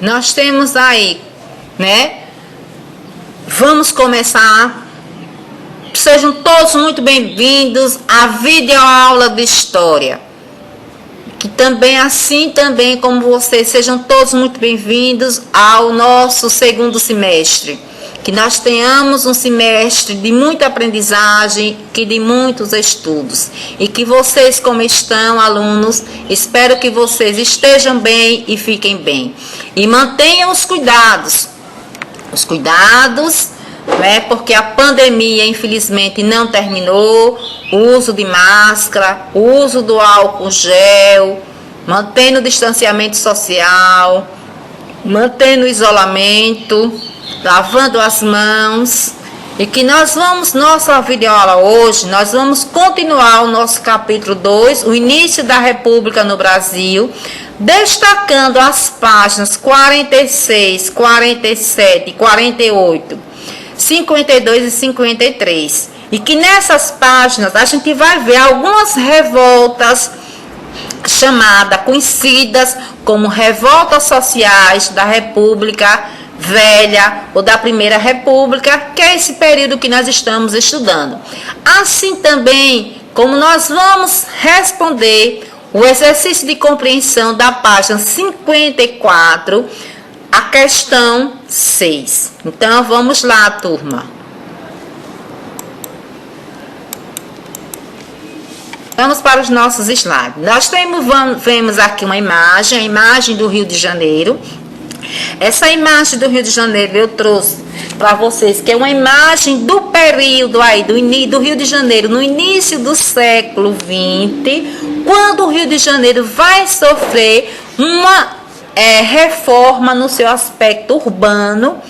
nós temos aí, né? Vamos começar. Sejam todos muito bem-vindos à videoaula de História. Que também, assim também como vocês, sejam todos muito bem-vindos ao nosso segundo semestre. Que nós tenhamos um semestre de muita aprendizagem, que de muitos estudos. E que vocês, como estão, alunos, espero que vocês estejam bem e fiquem bem. E mantenham os cuidados. Os cuidados, né? Porque a pandemia, infelizmente, não terminou. O uso de máscara, o uso do álcool gel, mantendo o distanciamento social, mantendo o isolamento, lavando as mãos. E que nossa videoaula hoje, nós vamos continuar o nosso capítulo 2, o início da República no Brasil, destacando as páginas 46, 47, 48, 52 e 53. E que nessas páginas a gente vai ver algumas revoltas conhecidas como revoltas sociais da República Velha ou da Primeira República, que é esse período que nós estamos estudando. Assim também como nós vamos responder o exercício de compreensão da página 54, a questão 6. Então, vamos lá, turma. Vamos para os nossos slides. Nós vemos aqui uma imagem, a imagem do Rio de Janeiro. Essa imagem do Rio de Janeiro eu trouxe para vocês, que é uma imagem do período aí, do Rio de Janeiro, no início do século XX, quando o Rio de Janeiro vai sofrer uma reforma no seu aspecto urbano,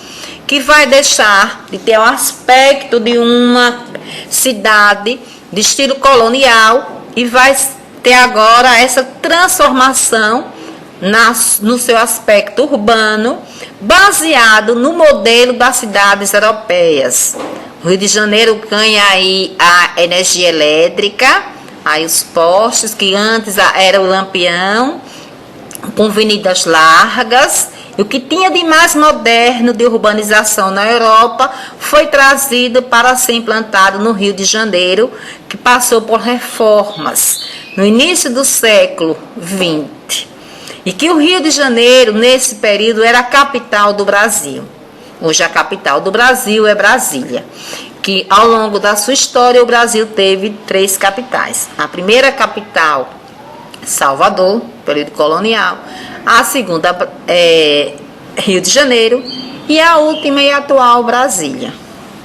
que vai deixar de ter o aspecto de uma cidade de estilo colonial e vai ter agora essa transformação no seu aspecto urbano, baseado no modelo das cidades europeias. O Rio de Janeiro ganha aí a energia elétrica, aí os postes que antes era o lampião, com avenidas largas. E o que tinha de mais moderno de urbanização na Europa foi trazido para ser implantado no Rio de Janeiro, que passou por reformas no início do século XX. E que o Rio de Janeiro, nesse período, era a capital do Brasil. Hoje a capital do Brasil é Brasília. Que ao longo da sua história o Brasil teve 3 capitais. A primeira capital, Salvador, período colonial. A segunda Rio de Janeiro. E a última e atual Brasília.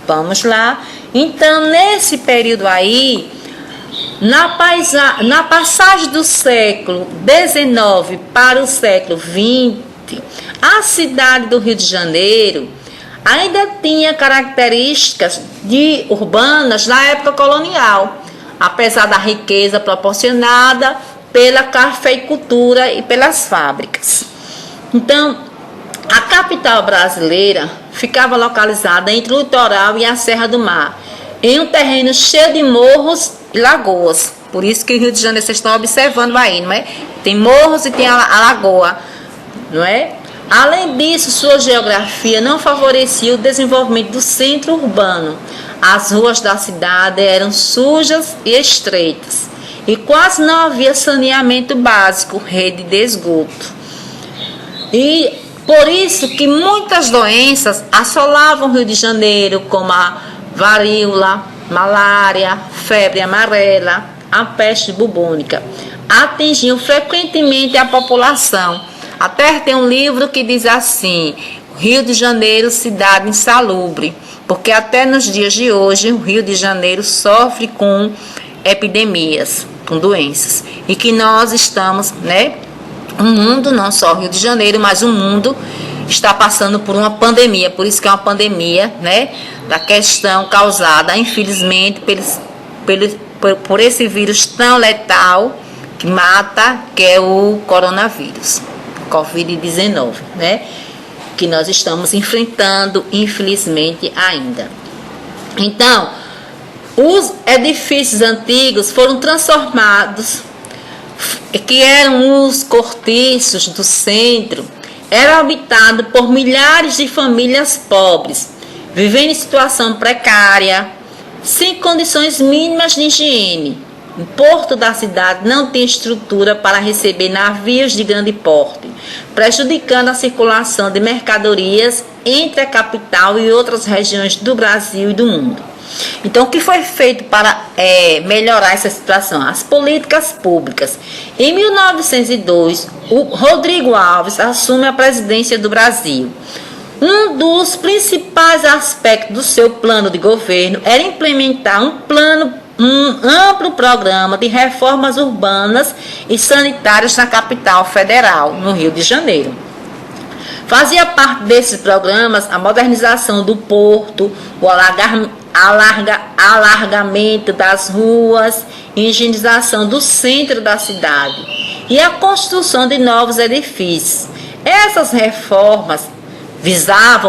Vamos lá. Então, nesse período aí, na passagem do século XIX para o século XX, a cidade do Rio de Janeiro ainda tinha características urbanas na época colonial, apesar da riqueza proporcionada pela cafeicultura e pelas fábricas. Então, a capital brasileira ficava localizada entre o litoral e a Serra do Mar, em um terreno cheio de morros e lagoas. Por isso que o Rio de Janeiro, vocês estão observando aí, não é? Tem morros e tem a lagoa, não é? Além disso, sua geografia não favorecia o desenvolvimento do centro urbano. As ruas da cidade eram sujas e estreitas, e quase não havia saneamento básico, rede de esgoto. E por isso que muitas doenças assolavam o Rio de Janeiro, como a varíola, malária, febre amarela, a peste bubônica, atingiam frequentemente a população. Até tem um livro que diz assim: Rio de Janeiro, cidade insalubre, porque até nos dias de hoje o Rio de Janeiro sofre com epidemias, com doenças, e que nós estamos, né? O mundo, não só o Rio de Janeiro, mas o mundo está passando por uma pandemia. Por isso que é uma pandemia, né? Da questão causada, infelizmente, por esse vírus tão letal que mata, que é o coronavírus, Covid-19, né? Que nós estamos enfrentando, infelizmente, ainda. Então, os edifícios antigos foram transformados, que eram os cortiços do centro, era habitado por milhares de famílias pobres, vivendo em situação precária, sem condições mínimas de higiene. O porto da cidade não tem estrutura para receber navios de grande porte, prejudicando a circulação de mercadorias entre a capital e outras regiões do Brasil e do mundo. Então, o que foi feito para melhorar essa situação? As políticas públicas. Em 1902, o Rodrigo Alves assume a presidência do Brasil. Um dos principais aspectos do seu plano de governo era implementar um amplo programa de reformas urbanas e sanitárias na capital federal, no Rio de Janeiro. Fazia parte desses programas a modernização do porto, o alargamento das ruas, higienização do centro da cidade e a construção de novos edifícios. Essas reformas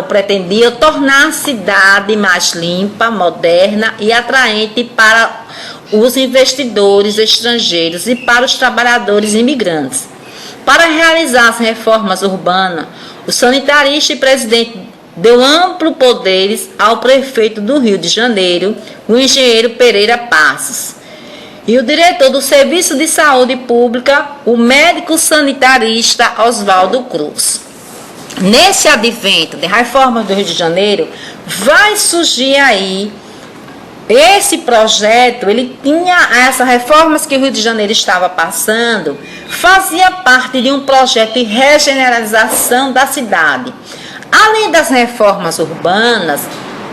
pretendiam tornar a cidade mais limpa, moderna e atraente para os investidores estrangeiros e para os trabalhadores imigrantes. Para realizar as reformas urbanas, o sanitarista e presidente deu amplos poderes ao prefeito do Rio de Janeiro, o engenheiro Pereira Passos, e o diretor do Serviço de Saúde Pública, o médico sanitarista Oswaldo Cruz. Nesse advento de reformas do Rio de Janeiro, vai surgir aí esse projeto. Ele tinha essas reformas que o Rio de Janeiro estava passando, fazia parte de um projeto de regeneralização da cidade. Além das reformas urbanas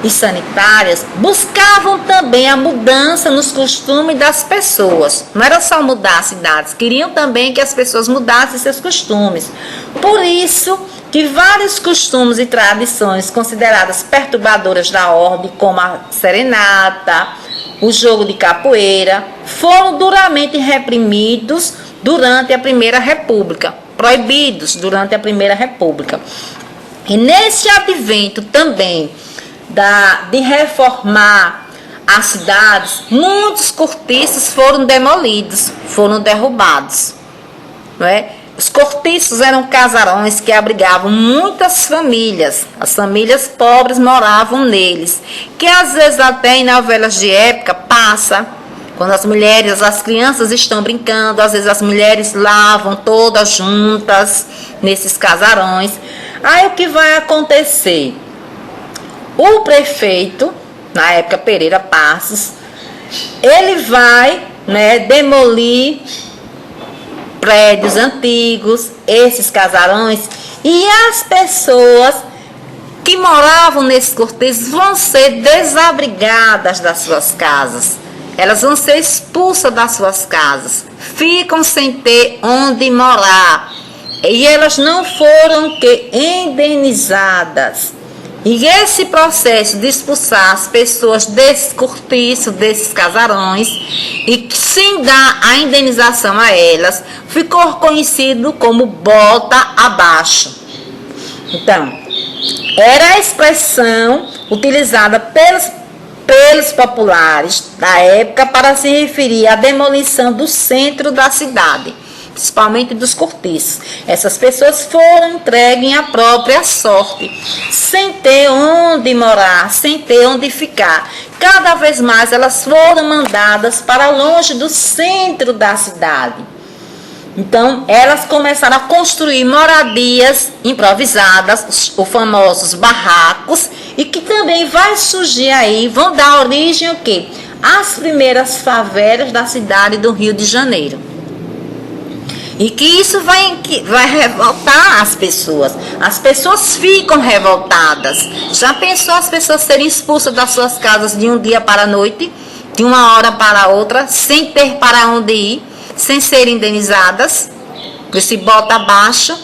e sanitárias, buscavam também a mudança nos costumes das pessoas. Não era só mudar as cidades, queriam também que as pessoas mudassem seus costumes. Por isso que vários costumes e tradições consideradas perturbadoras da ordem, como a serenata, o jogo de capoeira, foram duramente reprimidos durante a Primeira República, proibidos durante a Primeira República. E nesse advento também de reformar as cidades, muitos cortiços foram demolidos, foram derrubados, não é? Os cortiços eram casarões que abrigavam muitas famílias. As famílias pobres moravam neles, que às vezes até em novelas de época passa, quando as crianças estão brincando, às vezes as mulheres lavam todas juntas nesses casarões. Aí o que vai acontecer? O prefeito, na época Pereira Passos, ele vai, demolir prédios antigos, esses casarões, e as pessoas que moravam nesses cortejos vão ser desabrigadas das suas casas. Elas vão ser expulsas das suas casas, ficam sem ter onde morar. E elas não foram indenizadas. E esse processo de expulsar as pessoas desses cortiços, desses casarões, e sem dar a indenização a elas, ficou conhecido como bota abaixo. Então, era a expressão utilizada pelos populares da época para se referir à demolição do centro da cidade, principalmente dos cortiços. Essas pessoas foram entregues à própria sorte, sem ter onde morar, sem ter onde ficar. Cada vez mais elas foram mandadas para longe do centro da cidade. Então, elas começaram a construir moradias improvisadas, os famosos barracos, e que também vai surgir aí, vão dar origem ao quê? Às primeiras favelas da cidade do Rio de Janeiro. E que isso vai revoltar as pessoas. As pessoas ficam revoltadas. Já pensou as pessoas serem expulsas das suas casas de um dia para a noite, de uma hora para outra, sem ter para onde ir, sem serem indenizadas? Esse bota abaixo,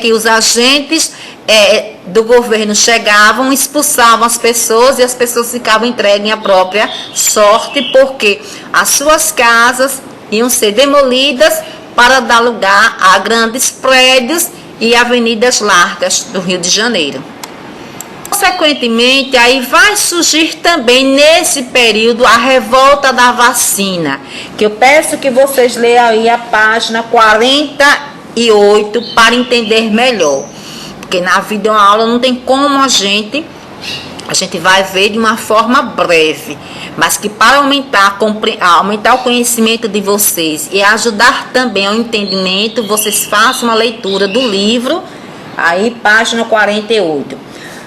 que os agentes do governo chegavam, expulsavam as pessoas e as pessoas ficavam entregues à própria sorte, porque as suas casas iam ser demolidas para dar lugar a grandes prédios e avenidas largas do Rio de Janeiro. Consequentemente, aí vai surgir também nesse período a revolta da vacina, que eu peço que vocês leiam aí a página 48 para entender melhor. porque na videoaula não tem como a gente vai ver de uma forma breve, mas que para aumentar o conhecimento de vocês e ajudar também ao entendimento, vocês façam uma leitura do livro, aí página 48.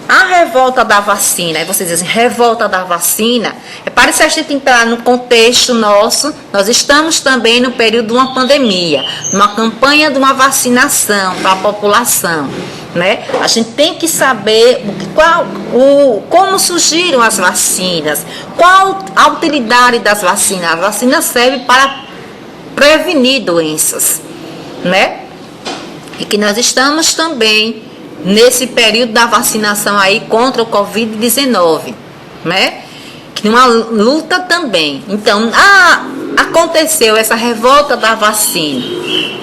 A revolta da vacina, aí vocês dizem, revolta da vacina, parece a gente entrar no contexto nosso, nós estamos também no período de uma pandemia, uma campanha de uma vacinação para a população, né? A gente tem que saber como surgiram as vacinas, qual a utilidade das vacinas. A vacina serve para prevenir doenças, né? E que nós estamos também nesse período da vacinação aí contra o Covid-19, né? Que uma luta também. Então, aconteceu essa revolta da vacina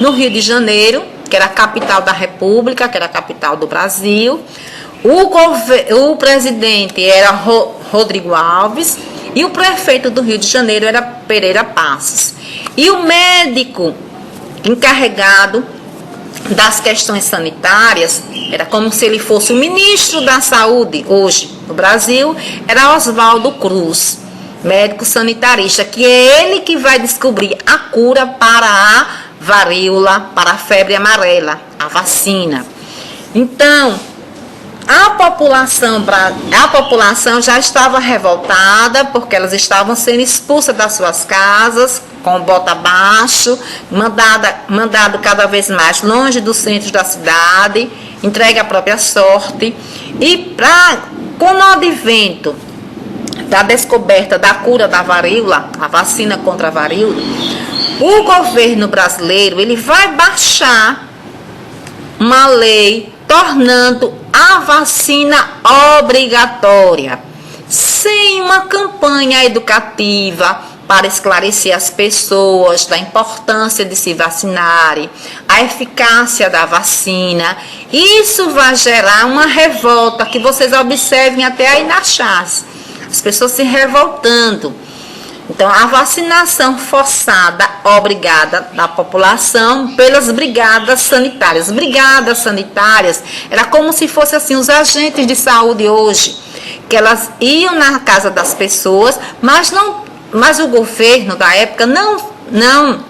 no Rio de Janeiro, que era a capital da República, que era a capital do Brasil. O presidente era Rodrigo Alves e o prefeito do Rio de Janeiro era Pereira Passos. E o médico encarregado das questões sanitárias, era como se ele fosse o ministro da saúde hoje no Brasil, era Oswaldo Cruz, médico sanitarista, que é ele que vai descobrir a cura para a varíola, para a febre amarela, a vacina. Então, a população já estava revoltada, porque elas estavam sendo expulsas das suas casas, com bota abaixo, mandado cada vez mais longe dos centros da cidade, entregue à própria sorte. E com o advento da descoberta da cura da varíola, a vacina contra a varíola, o governo brasileiro ele vai baixar uma lei tornando a vacina obrigatória, sem uma campanha educativa para esclarecer as pessoas da importância de se vacinarem, a eficácia da vacina. Isso vai gerar uma revolta que vocês observem até aí na chás, as pessoas se revoltando. Então, a vacinação forçada, obrigada da população pelas brigadas sanitárias. Brigadas sanitárias era como se fossem assim, os agentes de saúde hoje, que elas iam na casa das pessoas, mas o governo da época não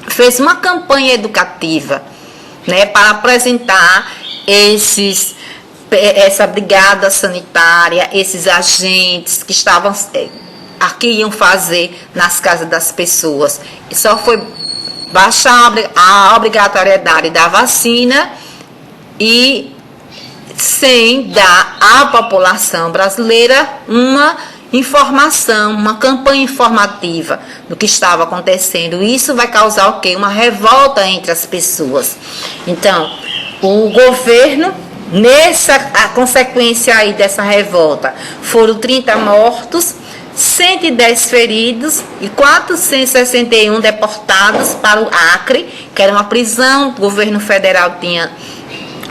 fez uma campanha educativa, né, para apresentar essa brigada sanitária, esses agentes que estavam que iam fazer nas casas das pessoas. E só foi baixar a obrigatoriedade da vacina e sem dar à população brasileira uma informação, uma campanha informativa do que estava acontecendo. Isso vai causar o quê? Uma revolta entre as pessoas. Então, o governo, a consequência aí dessa revolta, foram 30 mortos, 110 feridos e 461 deportados para o Acre, que era uma prisão que o governo federal tinha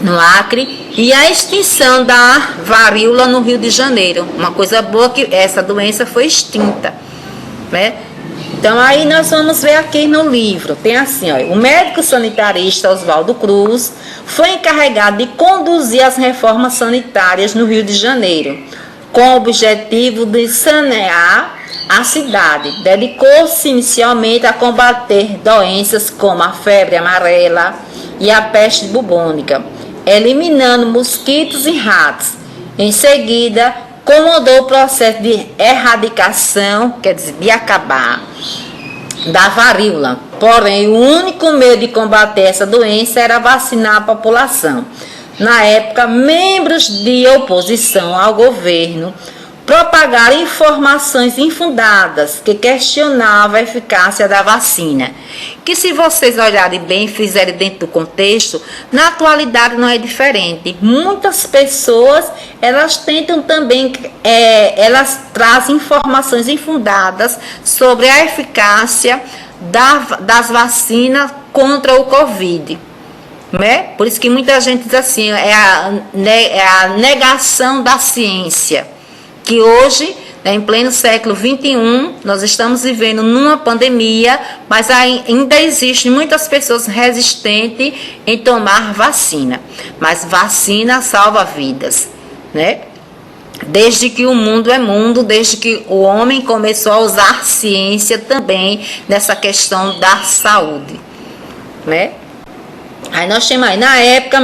no Acre, e a extinção da varíola no Rio de Janeiro. Uma coisa boa que essa doença foi extinta, né? Então aí nós vamos ver aqui no livro, tem assim, ó, o médico sanitarista Oswaldo Cruz foi encarregado de conduzir as reformas sanitárias no Rio de Janeiro, com o objetivo de sanear a cidade. Dedicou-se inicialmente a combater doenças como a febre amarela e a peste bubônica, eliminando mosquitos e ratos. Em seguida, comandou o processo de erradicação, quer dizer, de acabar, da varíola. Porém, o único meio de combater essa doença era vacinar a população. Na época, membros de oposição ao governo propagaram informações infundadas que questionavam a eficácia da vacina, que se vocês olharem bem e fizerem dentro do contexto, na atualidade não é diferente. Muitas pessoas, elas tentam também, elas trazem informações infundadas sobre a eficácia das vacinas contra o Covid. Né? Por isso que muita gente diz assim, é a negação da ciência, que hoje Em pleno século XXI, nós estamos vivendo numa pandemia, mas ainda existem muitas pessoas resistentes em tomar vacina. Mas vacina salva vidas, né? Desde que o mundo é mundo, desde que o homem começou a usar ciência também nessa questão da saúde, né? Aí nós temos aí, na época,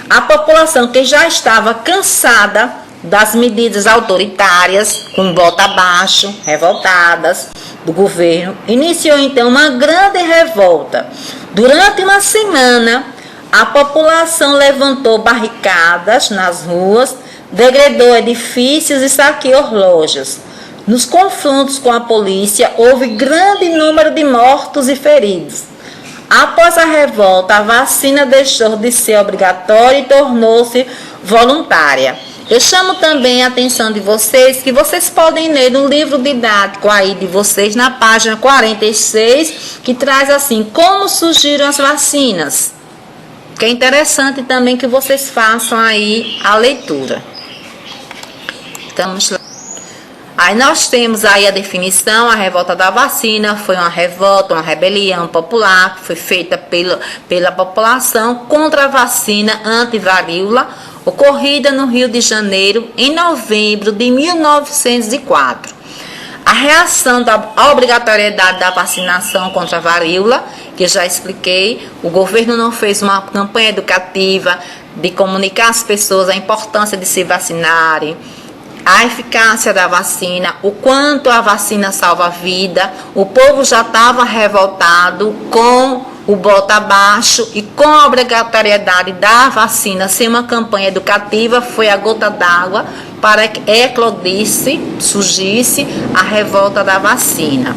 a população que já estava cansada das medidas autoritárias, com bota abaixo, revoltadas do governo, iniciou então uma grande revolta. Durante uma semana, a população levantou barricadas nas ruas, degradou edifícios e saqueou lojas. Nos confrontos com a polícia, houve grande número de mortos e feridos. Após a revolta, a vacina deixou de ser obrigatória e tornou-se voluntária. Eu chamo também a atenção de vocês, que vocês podem ler no livro didático aí de vocês, na página 46, que traz assim, como surgiram as vacinas. Que é interessante também que vocês façam aí a leitura. Vamos lá. Aí nós temos aí a definição: a revolta da vacina foi uma revolta, uma rebelião popular que foi feita pela população contra a vacina anti-varíola, ocorrida no Rio de Janeiro em novembro de 1904. A reação da obrigatoriedade da vacinação contra a varíola, que eu já expliquei, o governo não fez uma campanha educativa de comunicar às pessoas a importância de se vacinarem, a eficácia da vacina, o quanto a vacina salva a vida. O povo já estava revoltado com o bota abaixo e com a obrigatoriedade da vacina sem uma campanha educativa. Foi a gota d'água para que surgisse a revolta da vacina.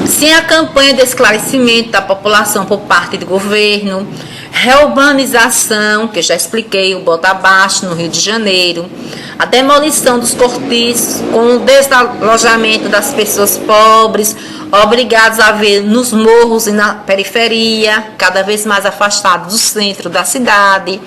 Sem a campanha de esclarecimento da população por parte do governo, reurbanização, que eu já expliquei, o bota abaixo no Rio de Janeiro, a demolição dos cortiços, com o desalojamento das pessoas pobres, obrigados a viver nos morros e na periferia, cada vez mais afastados do centro da cidade,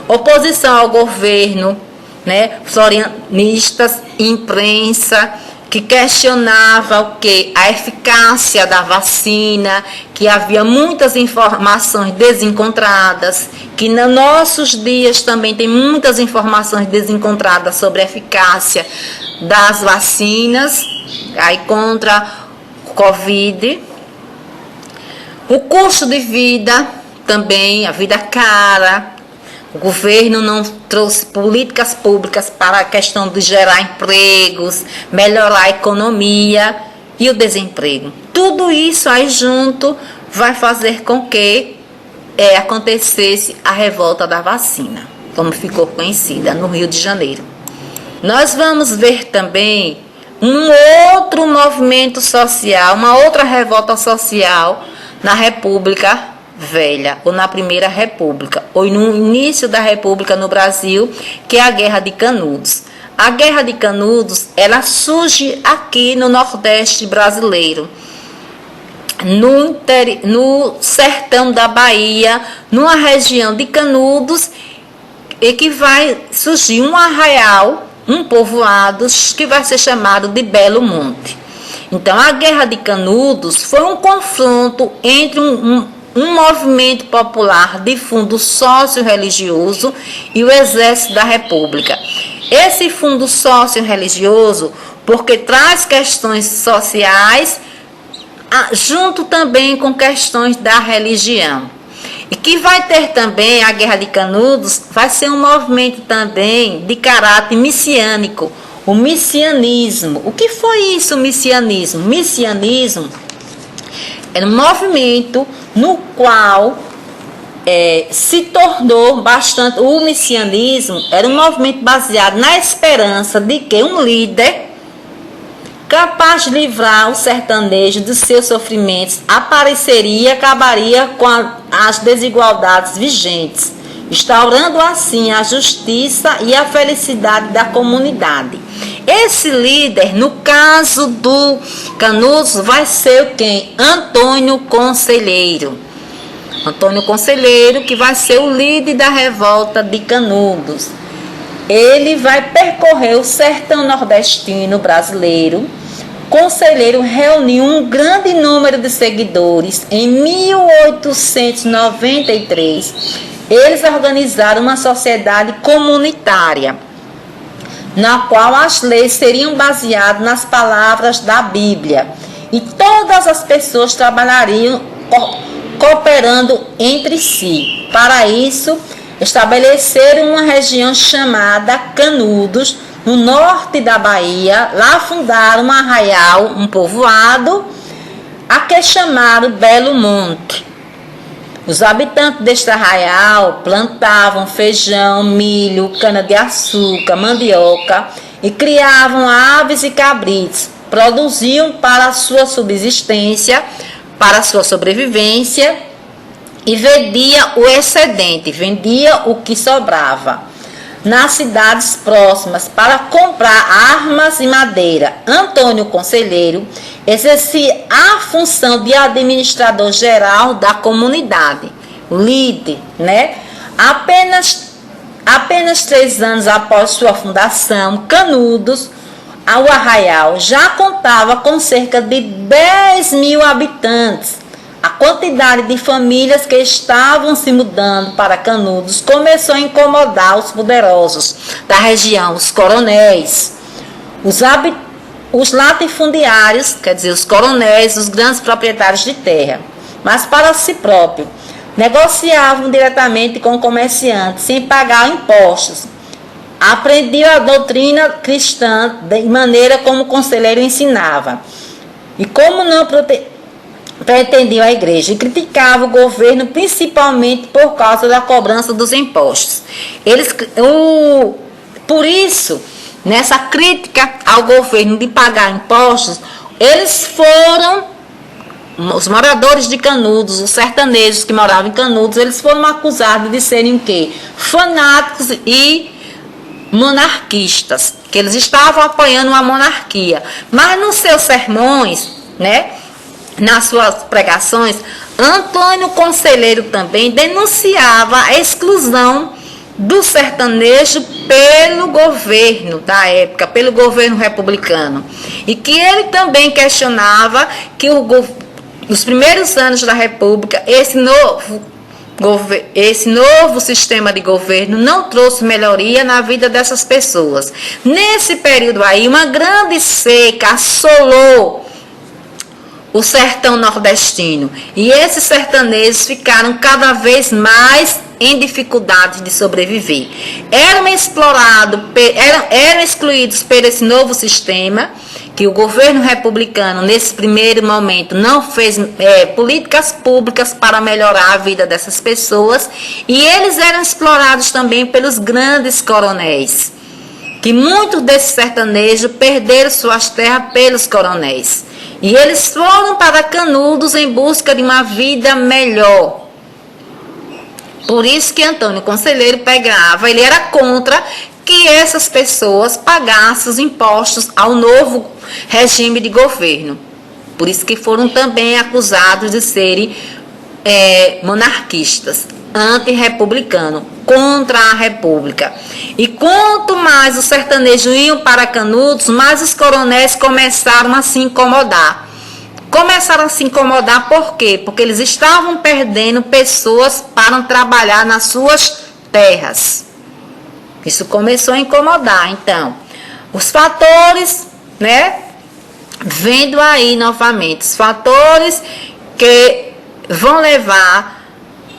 oposição ao governo, né, florianistas, imprensa, que questionava o quê? A eficácia da vacina, que havia muitas informações desencontradas, que nos nossos dias também tem muitas informações desencontradas sobre a eficácia das vacinas aí contra o Covid. O custo de vida também, a vida cara. O governo não trouxe políticas públicas para a questão de gerar empregos, melhorar a economia e o desemprego. Tudo isso aí junto vai fazer com que acontecesse a revolta da vacina, como ficou conhecida no Rio de Janeiro. Nós vamos ver também um outro movimento social, uma outra revolta social na República Velha, ou na Primeira República, ou no início da República no Brasil, que é a Guerra de Canudos. A Guerra de Canudos, ela surge aqui no Nordeste brasileiro, no sertão da Bahia, numa região de Canudos, e que vai surgir um arraial, um povoado, que vai ser chamado de Belo Monte. Então, a Guerra de Canudos foi um confronto entre um movimento popular de fundo sócio-religioso e o Exército da República. Esse fundo sócio-religioso, porque traz questões sociais, junto também com questões da religião. E que vai ter também a Guerra de Canudos, vai ser um movimento também de caráter missiânico, o missianismo. O que foi isso, o missianismo? Missianismo era um movimento no qual se tornou bastante... O missianismo era um movimento baseado na esperança de que um líder capaz de livrar o sertanejo dos seus sofrimentos apareceria e acabaria com as desigualdades vigentes, instaurando assim a justiça e a felicidade da comunidade. Esse líder, no caso do Canudos, vai ser quem? Antônio Conselheiro. Antônio Conselheiro, que vai ser o líder da revolta de Canudos. ele vai percorrer o sertão nordestino brasileiro. Conselheiro reuniu um grande número de seguidores. Em 1893, eles organizaram uma sociedade comunitária, na qual as leis seriam baseadas nas palavras da Bíblia, e todas as pessoas trabalhariam cooperando entre si. Para isso, estabeleceram uma região chamada Canudos, no norte da Bahia. Lá fundaram um arraial, um povoado, a que chamaram Belo Monte. Os habitantes deste arraial plantavam feijão, milho, cana-de-açúcar, mandioca e criavam aves e cabritos. Produziam para a sua subsistência, para a sua sobrevivência, e vendia o excedente, vendia o que sobrava nas cidades próximas para comprar armas e madeira. Antônio Conselheiro exercia a função de administrador geral da comunidade, o líder, né? Apenas 3 anos após sua fundação, Canudos, o arraial, já contava com cerca de 10.000 habitantes. A quantidade de famílias que estavam se mudando para Canudos começou a incomodar os poderosos da região, os coronéis, os latifundiários, quer dizer, os coronéis, os grandes proprietários de terra, mas para si próprio. Negociavam diretamente com comerciantes, sem pagar impostos. Aprendiam a doutrina cristã de maneira como o conselheiro ensinava. E como não pretendiam a igreja, e criticavam o governo principalmente por causa da cobrança dos impostos. Por isso, nessa crítica ao governo de pagar impostos, os moradores de Canudos, os sertanejos que moravam em Canudos, eles foram acusados de serem o quê? Fanáticos e monarquistas, que eles estavam apoiando uma monarquia. Mas nos seus sermões, né, nas suas pregações, Antônio Conselheiro também denunciava a exclusão do sertanejo pelo governo da época, pelo governo republicano, e que ele também questionava que nos primeiros anos da República, esse novo sistema de governo não trouxe melhoria na vida dessas pessoas. Nesse período aí, uma grande seca assolou o sertão nordestino, e esses sertanejos ficaram cada vez mais em dificuldades de sobreviver. Eram excluídos por esse novo sistema, que o governo republicano, nesse primeiro momento, não fez políticas públicas para melhorar a vida dessas pessoas, e eles eram explorados também pelos grandes coronéis, que muitos desses sertanejos perderam suas terras pelos coronéis. E eles foram para Canudos em busca de uma vida melhor. Por isso que Antônio Conselheiro ele era contra que essas pessoas pagassem os impostos ao novo regime de governo. Por isso que foram também acusados de serem monarquistas, antirrepublicanos, contra a república. E quanto mais os sertanejos iam para Canudos, mais os coronéis começaram a se incomodar. Começaram a se incomodar por quê? Porque eles estavam perdendo pessoas para trabalhar nas suas terras. Isso começou a incomodar. Então, os fatores, né? Vendo aí novamente, os fatores que vão levar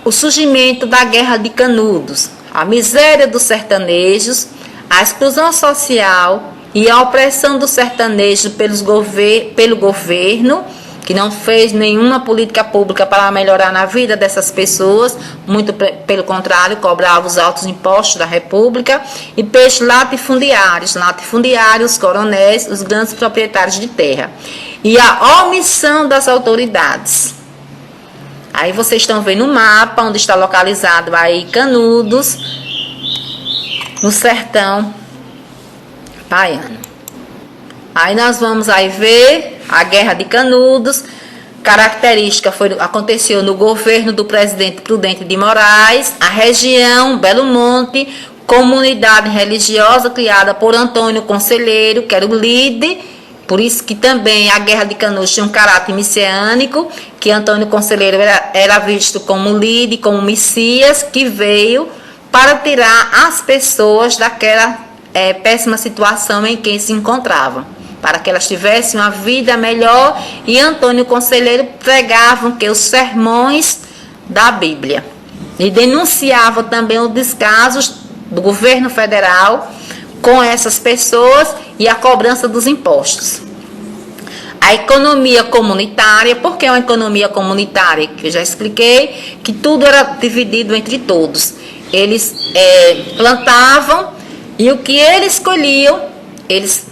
o surgimento da Guerra de Canudos, a miséria dos sertanejos, a exclusão social e a opressão do sertanejo pelo governo, que não fez nenhuma política pública para melhorar na vida dessas pessoas, muito pelo contrário, cobrava os altos impostos da República, e pelos latifundiários, os coronéis, os grandes proprietários de terra, e a omissão das autoridades. Aí vocês estão vendo o mapa, onde está localizado aí Canudos, no sertão baiano. Aí nós vamos aí ver a Guerra de Canudos. Característica aconteceu no governo do presidente Prudente de Moraes. A região Belo Monte comunidade religiosa criada por Antônio Conselheiro, que era o líder. Por isso que também a Guerra de Canudos tinha um caráter messiânico, que Antônio Conselheiro era visto como líder, como Messias, que veio para tirar as pessoas daquela péssima situação em que se encontravam, para que elas tivessem uma vida melhor. E Antônio Conselheiro pregava que os sermões da Bíblia e denunciava também os descasos do governo federal com essas pessoas e a cobrança dos impostos. A economia comunitária, por que uma economia comunitária? Que eu já expliquei, que tudo era dividido entre todos. Eles plantavam e o que eles colhiam, eles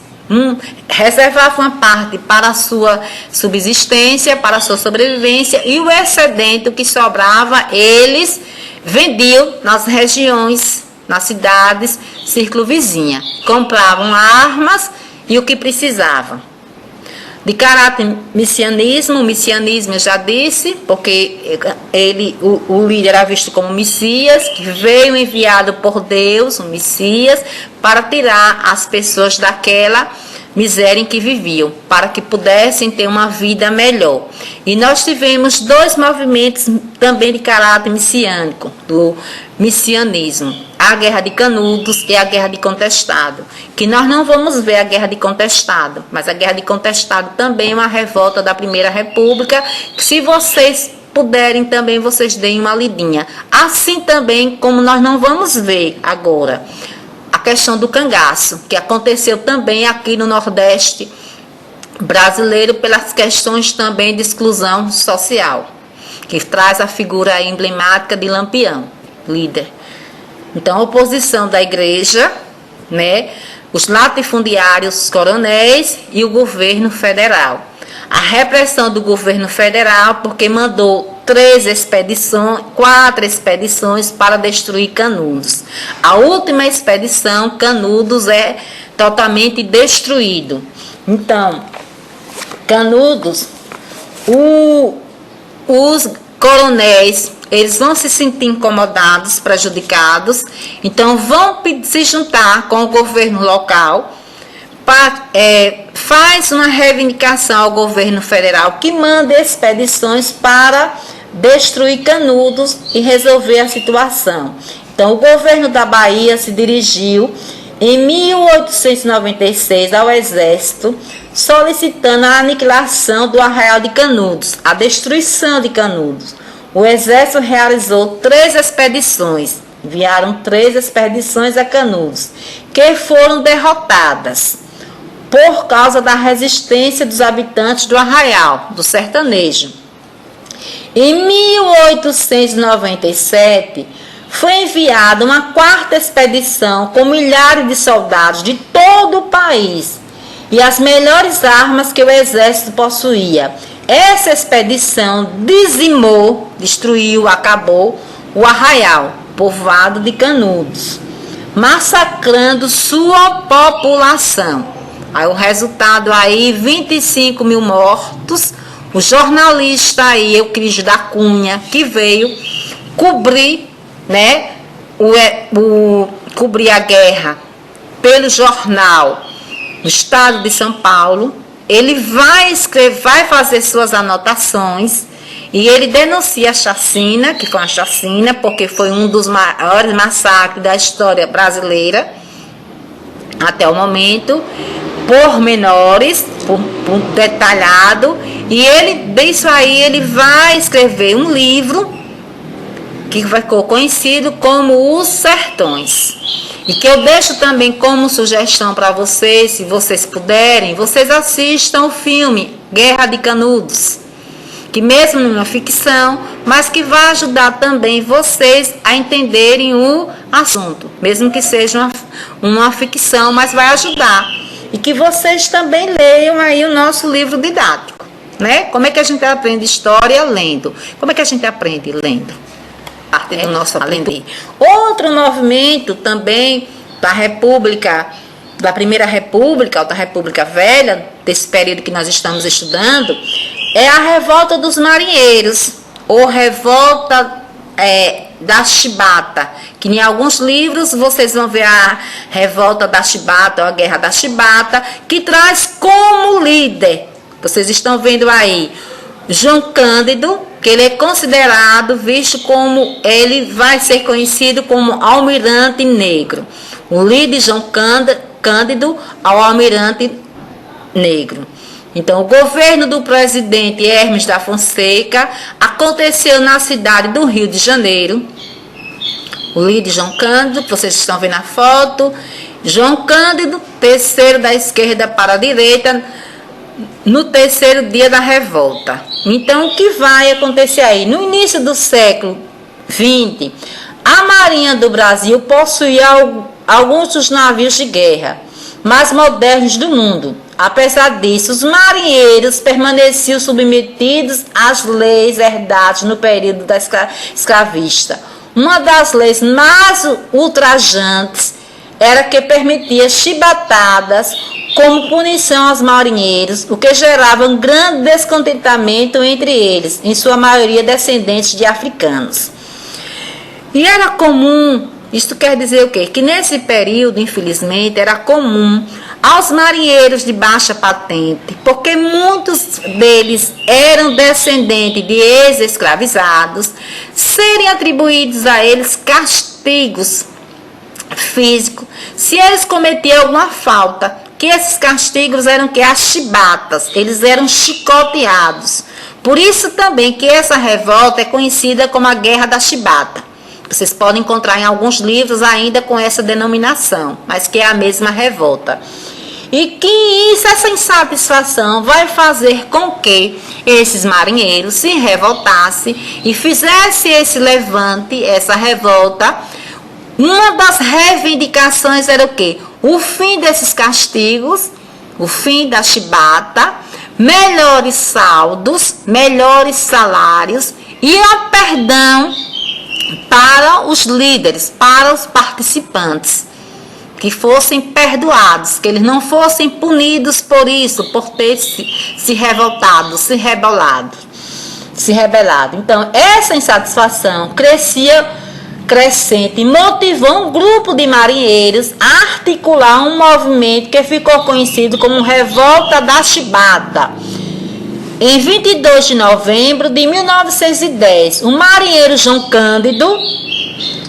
reservavam uma parte para a sua subsistência, para a sua sobrevivência, e o excedente, o que sobrava, eles vendiam nas regiões, nas cidades circunvizinha. Compravam armas e o que precisavam. De caráter messianismo, o messianismo eu já disse, porque o líder era visto como Messias, que veio enviado por Deus, o Messias, para tirar as pessoas daquela miséria em que viviam, para que pudessem ter uma vida melhor. E nós tivemos dois movimentos também de caráter messiânico, do messianismo: a Guerra de Canudos e a Guerra de Contestado, que nós não vamos ver a Guerra de Contestado, mas a Guerra de Contestado também é uma revolta da Primeira República, que se vocês puderem também, vocês deem uma lidinha. Assim também como nós não vamos ver agora a questão do cangaço, que aconteceu também aqui no Nordeste brasileiro, pelas questões também de exclusão social, que traz a figura emblemática de Lampião, líder. Então, a oposição da igreja, né, os latifundiários, os coronéis e o governo federal. A repressão do governo federal, porque mandou 4 expedições para destruir Canudos. A última expedição, Canudos é totalmente destruído. Então, Canudos, os coronéis, eles vão se sentir incomodados, prejudicados, então vão se juntar com o governo local, faz uma reivindicação ao governo federal que manda expedições para destruir Canudos e resolver a situação. Então o governo da Bahia se dirigiu em 1896 ao exército, solicitando a aniquilação do arraial de Canudos, a destruição de Canudos. O exército realizou 3 expedições, enviaram 3 expedições a Canudos, que foram derrotadas por causa da resistência dos habitantes do arraial, do sertanejo. Em 1897, foi enviada uma 4ª expedição com milhares de soldados de todo o país e as melhores armas que o exército possuía. Essa expedição dizimou, destruiu, acabou o arraial, povoado de Canudos, massacrando sua população. Aí o resultado aí, 25 mil mortos. O jornalista aí, Euclides da Cunha, que veio cobrir, né, cobrir a guerra pelo jornal do estado de São Paulo, ele vai fazer suas anotações e ele denuncia a chacina, que foi uma chacina, porque foi um dos maiores massacres da história brasileira até o momento, por menores, por detalhado, e disso aí ele vai escrever um livro que ficou conhecido como Os Sertões, e que eu deixo também como sugestão para vocês, se vocês puderem, vocês assistam o filme Guerra de Canudos, que mesmo numa ficção, mas que vai ajudar também vocês a entenderem o assunto, mesmo que seja uma ficção, mas vai ajudar. E que vocês também leiam aí o nosso livro didático, né? Como é que a gente aprende história? Lendo. Como é que a gente aprende? Lendo. Parte do nosso aprender. Outro movimento também da República, da Primeira República, ou da República Velha, desse período que nós estamos estudando, é a revolta dos marinheiros, ou revolta da Chibata, que em alguns livros vocês vão ver a revolta da Chibata ou a guerra da Chibata, que traz como líder, vocês estão vendo aí, João Cândido, que ele é considerado, visto como ele vai ser conhecido como Almirante Negro. O líder João Cândido ao Almirante Negro. Então, o governo do presidente Hermes da Fonseca aconteceu na cidade do Rio de Janeiro. O líder João Cândido, vocês estão vendo a foto, João Cândido, terceiro da esquerda para a direita, no terceiro dia da revolta. Então, o que vai acontecer aí? No início do século XX, a Marinha do Brasil possuía alguns dos navios de guerra mais modernos do mundo. Apesar disso, os marinheiros permaneciam submetidos às leis herdadas no período da escravista. Uma das leis mais ultrajantes era que permitia chibatadas como punição aos marinheiros, o que gerava um grande descontentamento entre eles, em sua maioria descendentes de africanos. E era comum, isto quer dizer o quê? Que nesse período, infelizmente, era comum aos marinheiros de baixa patente, porque muitos deles eram descendentes de ex-escravizados, serem atribuídos a eles castigos físicos, se eles cometiam alguma falta, que esses castigos eram que as chibatas, eles eram chicoteados. Por isso também que essa revolta é conhecida como a Guerra da Chibata. Vocês podem encontrar em alguns livros ainda com essa denominação, mas que é a mesma revolta. E que essa insatisfação vai fazer com que esses marinheiros se revoltassem e fizessem esse levante, essa revolta. Uma das reivindicações era o quê? O fim desses castigos, o fim da chibata, melhores saldos, melhores salários e o perdão para os líderes, para os participantes, que fossem perdoados, que eles não fossem punidos por isso, por ter se revoltado, se rebelado. Então, essa insatisfação crescente motivou um grupo de marinheiros a articular um movimento que ficou conhecido como Revolta da Chibata. Em 22 de novembro de 1910, o marinheiro João Cândido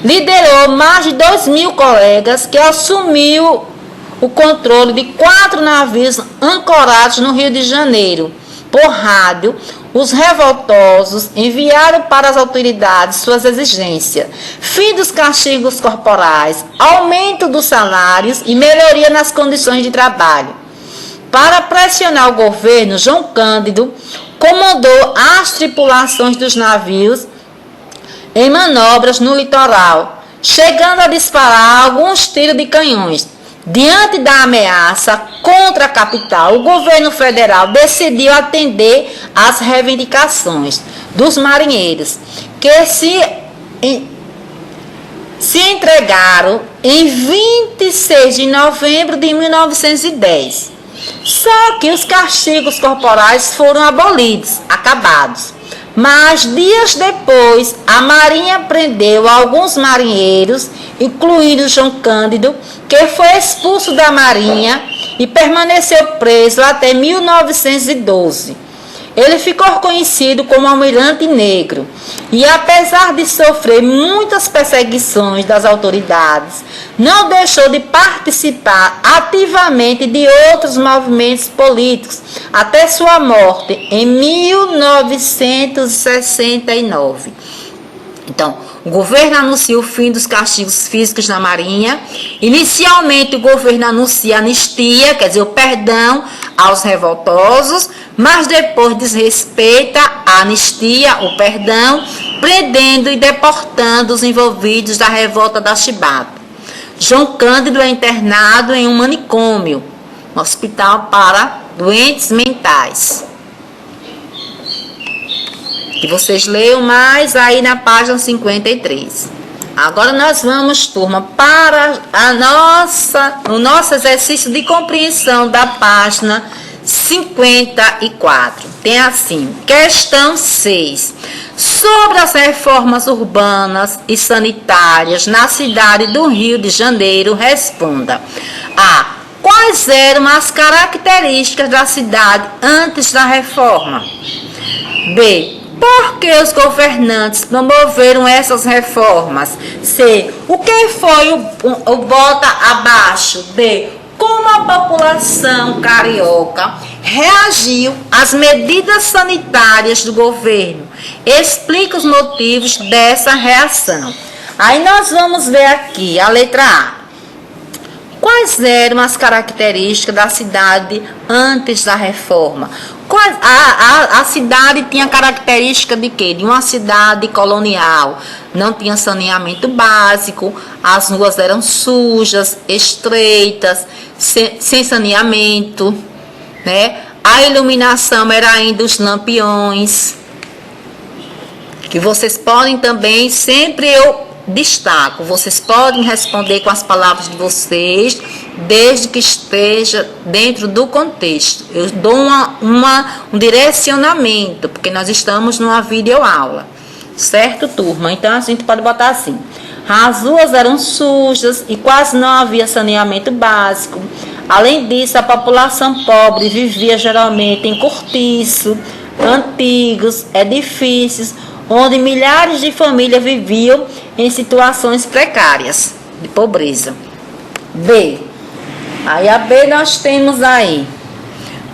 liderou mais de 2.000 colegas que assumiu o controle de 4 navios ancorados no Rio de Janeiro. Por rádio, os revoltosos enviaram para as autoridades suas exigências: fim dos castigos corporais, aumento dos salários e melhoria nas condições de trabalho. Para pressionar o governo, João Cândido comandou as tripulações dos navios em manobras no litoral, chegando a disparar alguns tiros de canhões. Diante da ameaça contra a capital, o governo federal decidiu atender às reivindicações dos marinheiros, que se entregaram em 26 de novembro de 1910. Só que os castigos corporais foram abolidos, acabados. Mas dias depois, a Marinha prendeu alguns marinheiros, incluindo João Cândido, que foi expulso da Marinha e permaneceu preso até 1912. Ele ficou conhecido como Almirante Negro e, apesar de sofrer muitas perseguições das autoridades, não deixou de participar ativamente de outros movimentos políticos até sua morte em 1969. Então, o governo anuncia o fim dos castigos físicos na Marinha. Inicialmente, o governo anuncia anistia, quer dizer, o perdão aos revoltosos, mas depois desrespeita a anistia, o perdão, prendendo e deportando os envolvidos da revolta da Chibata. João Cândido é internado em um manicômio, um hospital para doentes mentais. E vocês leiam mais aí na página 53. Agora nós vamos, turma, para o nosso exercício de compreensão da página 54. Tem assim, questão 6. Sobre as reformas urbanas e sanitárias na cidade do Rio de Janeiro, responda. A. Quais eram as características da cidade antes da reforma? B. Por que os governantes promoveram essas reformas? C. O que foi o bota abaixo? D. Como a população carioca reagiu às medidas sanitárias do governo? Explica os motivos dessa reação. Aí nós vamos ver aqui a letra A. Quais eram as características da cidade antes da reforma? A cidade tinha característica de quê? De uma cidade colonial. Não tinha saneamento básico, as ruas eram sujas, estreitas, sem saneamento, né? A iluminação era ainda os lampiões, que vocês podem também, sempre eu destaco, vocês podem responder com as palavras de vocês, desde que esteja dentro do contexto. Eu dou um direcionamento, porque nós estamos numa videoaula, certo, turma? Então a gente pode botar assim: as ruas eram sujas e quase não havia saneamento básico. Além disso, a população pobre vivia geralmente em cortiço, antigos edifícios, onde milhares de famílias viviam em situações precárias de pobreza. B. Aí a B nós temos aí.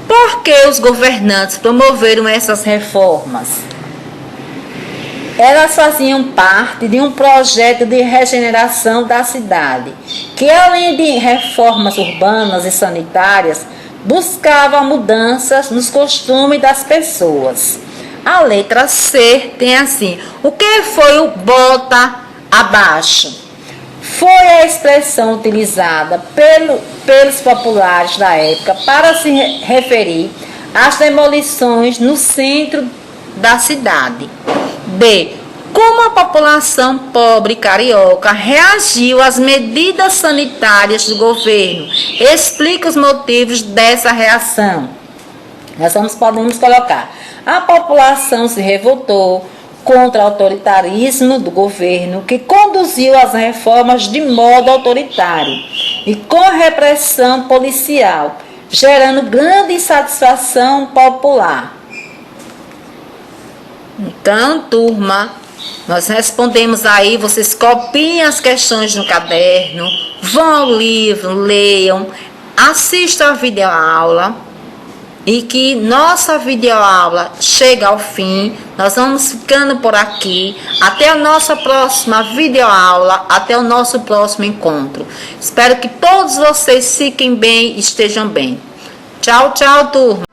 Por que os governantes promoveram essas reformas? Elas faziam parte de um projeto de regeneração da cidade, que além de reformas urbanas e sanitárias, buscava mudanças nos costumes das pessoas. A letra C tem assim: o que foi o bota abaixo? Foi a expressão utilizada pelos populares da época para se referir às demolições no centro da cidade. B. Como a população pobre carioca reagiu às medidas sanitárias do governo? Explica os motivos dessa reação. Nós podemos colocar: a população se revoltou contra o autoritarismo do governo, que conduziu as reformas de modo autoritário e com repressão policial, gerando grande insatisfação popular. Então, turma, nós respondemos aí, vocês copiem as questões no caderno, vão ao livro, leiam, assistam a videoaula. E que nossa videoaula chega ao fim. Nós vamos ficando por aqui. Até a nossa próxima videoaula. Até o nosso próximo encontro. Espero que todos vocês fiquem bem e estejam bem. Tchau, tchau, turma.